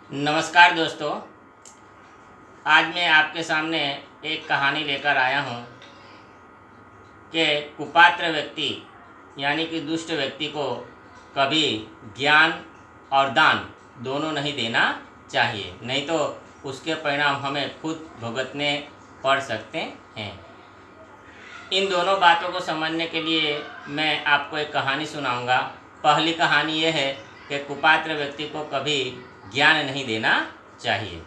नमस्कार दोस्तों। आज मैं आपके सामने एक कहानी लेकर आया हूँ कि कुपात्र व्यक्ति यानी कि दुष्ट व्यक्ति को कभी ज्ञान और दान दोनों नहीं देना चाहिए, नहीं तो उसके परिणाम हमें खुद भुगतने पड़ सकते हैं। इन दोनों बातों को समझने के लिए मैं आपको एक कहानी सुनाऊंगा। पहली कहानी यह है कि कुपात्र व्यक्ति को कभी ज्ञान नहीं देना चाहिए।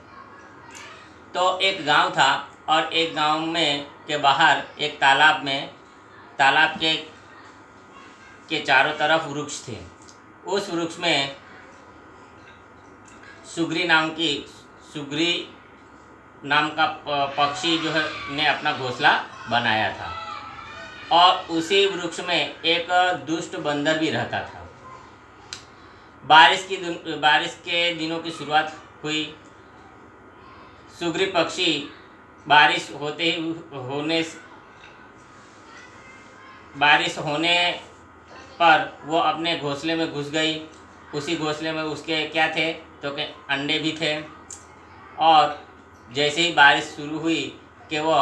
तो एक गांव था और एक गांव में के बाहर एक तालाब के चारों तरफ वृक्ष थे। उस वृक्ष में सुग्री नाम का पक्षी जो है ने अपना घोंसला बनाया था और उसी वृक्ष में एक दुष्ट बंदर भी रहता था। बारिश के दिनों की शुरुआत हुई। सुग्री पक्षी बारिश होने पर वो अपने घोंसले में घुस गई। उसी घोंसले में उसके क्या थे तो के अंडे भी थे और जैसे ही बारिश शुरू हुई कि वो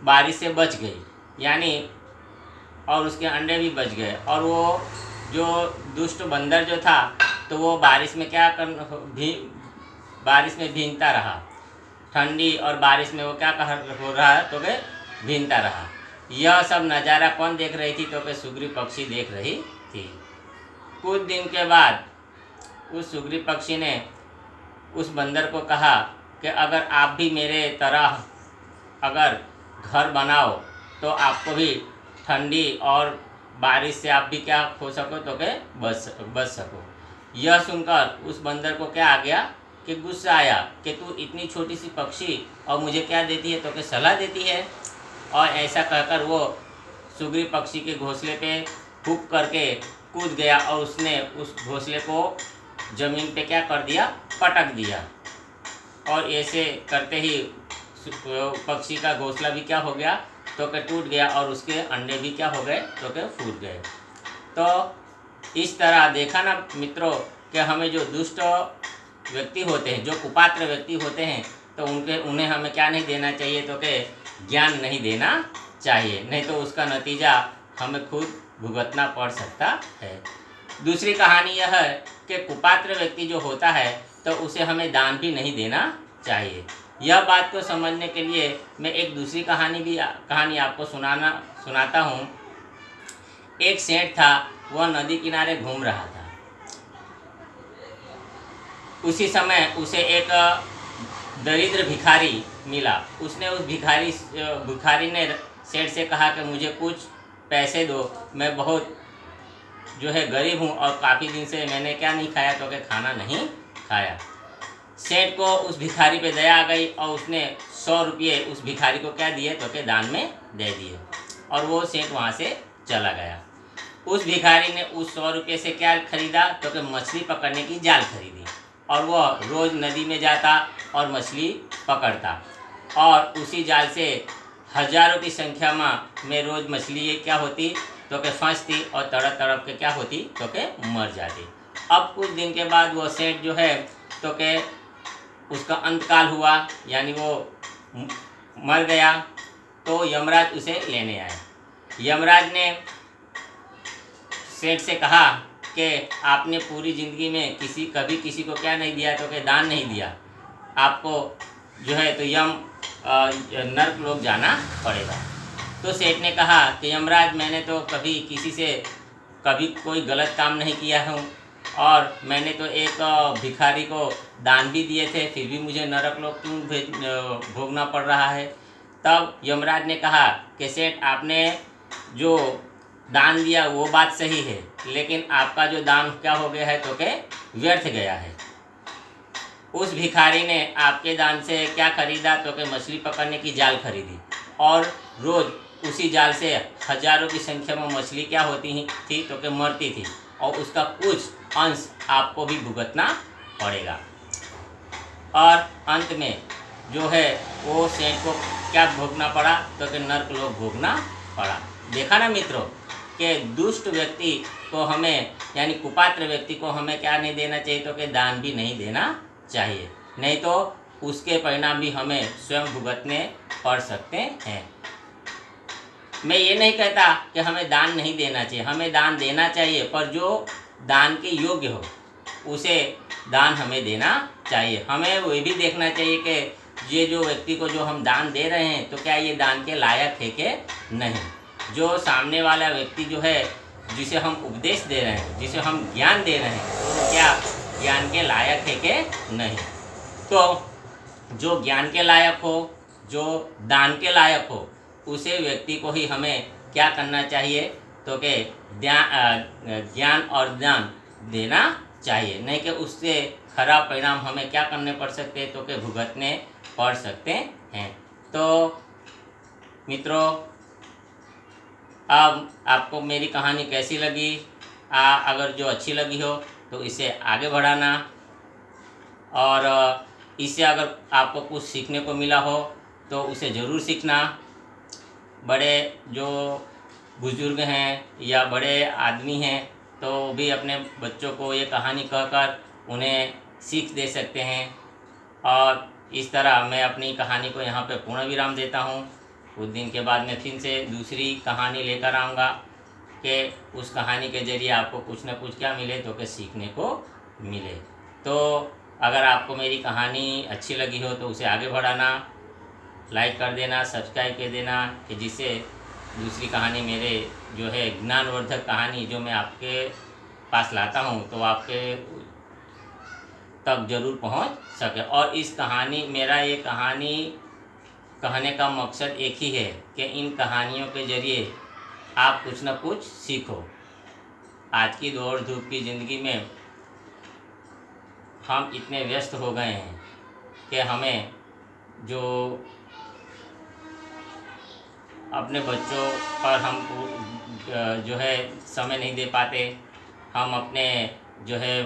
बारिश से बच गई यानी और उसके अंडे भी बच गए। और वो जो दुष्ट बंदर जो था तो वो बारिश में बारिश में भीगता रहा। ठंडी और बारिश में वो क्या हो रहा है तो के भीगता रहा। यह सब नज़ारा कौन देख रही थी तो के सुग्री पक्षी देख रही थी। कुछ दिन के बाद उस सुग्री पक्षी ने उस बंदर को कहा कि अगर आप भी मेरे तरह अगर घर बनाओ तो आपको भी ठंडी और बारिश से आप भी क्या हो सको तो के बच सको। यह सुनकर उस बंदर को क्या आ गया कि गुस्सा आया कि तू इतनी छोटी सी पक्षी और मुझे क्या देती है तो के सलाह देती है। और ऐसा कहकर वो सुग्री पक्षी के घोंसले पे हुक करके कूद गया और उसने उस घोंसले को ज़मीन पे क्या कर दिया, पटक दिया। और ऐसे करते ही पक्षी का घोंसला भी क्या हो गया तो के टूट गया और उसके अंडे भी क्या हो गए तो के फूट गए। तो इस तरह देखा ना मित्रों कि हमें जो दुष्ट व्यक्ति होते हैं, जो कुपात्र व्यक्ति होते हैं, तो उन्हें हमें क्या नहीं देना चाहिए तो के ज्ञान नहीं देना चाहिए, नहीं तो उसका नतीजा हमें खुद भुगतना पड़ सकता है। दूसरी कहानी यह है कि कुपात्र व्यक्ति जो होता है तो उसे हमें दान भी नहीं देना चाहिए। यह बात को समझने के लिए मैं एक दूसरी कहानी आपको सुनाता हूँ। एक सेठ था, वह नदी किनारे घूम रहा था। उसी समय उसे एक दरिद्र भिखारी मिला। उसने उस भिखारी ने सेठ से कहा कि मुझे कुछ पैसे दो, मैं बहुत जो है गरीब हूँ और काफ़ी दिन से मैंने क्या नहीं खाया तो के खाना नहीं खाया। सेठ को उस भिखारी पे दया आ गई और उसने 100 रुपये उस भिखारी को क्या दिए तो के दान में दे दिए और वो सेठ वहाँ से चला गया। उस भिखारी ने उस 100 रुपये से क्या खरीदा तो कि मछली पकड़ने की जाल खरीदी और वह रोज़ नदी में जाता और मछली पकड़ता और उसी जाल से हजारों की संख्या में रोज़ मछली क्या होती तो के फंसती और तड़प के क्या होती तो के मर जाती। अब कुछ दिन के बाद वो सेठ जो है तो के उसका अंतकाल हुआ यानी वो मर गया। तो यमराज उसे लेने आए। यमराज ने सेठ से कहा कि आपने पूरी ज़िंदगी में कभी किसी को क्या नहीं दिया तो कि दान नहीं दिया, आपको जो है तो नर्क लोक जाना पड़ेगा। तो सेठ ने कहा कि यमराज मैंने तो कभी कोई गलत काम नहीं किया हूँ और मैंने तो एक भिखारी को दान भी दिए थे, फिर भी मुझे नरक लोक क्यों भोगना पड़ रहा है। तब यमराज ने कहा कि सेठ आपने जो दान दिया वो बात सही है, लेकिन आपका जो दान क्या हो गया है तो के व्यर्थ गया है। उस भिखारी ने आपके दान से क्या खरीदा तो के मछली पकड़ने की जाल खरीदी और रोज़ उसी जाल से हजारों की संख्या में मछली क्या होती थी तो के मरती थी और उसका कुछ अंश आपको भी भुगतना पड़ेगा। और अंत में जो है वो सेठ को क्या भोगना पड़ा तो कि नर्क लोक भोगना पड़ा। देखा ना मित्रों कि दुष्ट व्यक्ति को हमें, यानी कुपात्र व्यक्ति को हमें क्या नहीं देना चाहिए, तो कि दान भी नहीं देना चाहिए, नहीं तो उसके परिणाम भी हमें स्वयं भुगतने पड़ सकते हैं। मैं ये नहीं कहता कि हमें दान नहीं देना चाहिए, हमें दान देना चाहिए, पर जो दान के योग्य हो उसे दान हमें देना चाहिए। हमें वो भी देखना चाहिए कि ये जो व्यक्ति को जो हम दान दे रहे हैं तो क्या ये दान के लायक है कि नहीं। जो सामने वाला व्यक्ति जो है, जिसे हम उपदेश दे रहे हैं, जिसे हम ज्ञान दे रहे हैं, तो क्या ज्ञान के लायक है कि नहीं। तो जो ज्ञान के लायक हो, जो दान के लायक हो, उसे व्यक्ति को ही हमें क्या करना चाहिए, तो कि ज्ञान और दान देना चाहिए, नहीं कि उससे खराब परिणाम हमें क्या करने पड़ सकते हैं, तो कि भुगतने पड़ सकते हैं। तो मित्रों, अब आपको मेरी कहानी कैसी लगी, अगर जो अच्छी लगी हो तो इसे आगे बढ़ाना, और इससे अगर आपको कुछ सीखने को मिला हो तो उसे ज़रूर सीखना। बड़े जो बुजुर्ग हैं या बड़े आदमी हैं तो भी अपने बच्चों को ये कहानी कहकर उन्हें सीख दे सकते हैं। और इस तरह मैं अपनी कहानी को यहाँ पे पूर्ण विराम देता हूँ। कुछ दिन के बाद मैं फिर से दूसरी कहानी लेकर आऊँगा कि उस कहानी के ज़रिए आपको कुछ न कुछ क्या मिले, तो कि सीखने को मिले। तो अगर आपको मेरी कहानी अच्छी लगी हो तो उसे आगे बढ़ाना, लाइक कर देना, सब्सक्राइब कर देना, कि जिससे दूसरी कहानी मेरे जो है ज्ञानवर्धक कहानी जो मैं आपके पास लाता हूँ तो आपके तक जरूर पहुँच सके। और इस कहानी, मेरा ये कहानी कहने का मकसद एक ही है कि इन कहानियों के ज़रिए आप कुछ न कुछ सीखो। आज की दौड़ धूप की ज़िंदगी में हम इतने व्यस्त हो गए हैं कि हमें जो अपने बच्चों पर हम जो है समय नहीं दे पाते, हम अपने जो है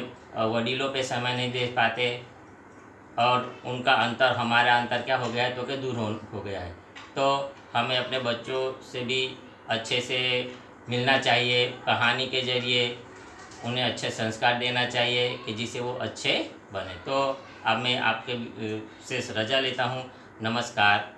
वडीलों पे समय नहीं दे पाते, और उनका अंतर, हमारा अंतर क्या हो गया है, तो कि दूर हो गया है। तो हमें अपने बच्चों से भी अच्छे से मिलना चाहिए, कहानी के ज़रिए उन्हें अच्छे संस्कार देना चाहिए कि जिससे वो अच्छे बने। तो अब मैं आपके से रजा लेता हूँ। नमस्कार।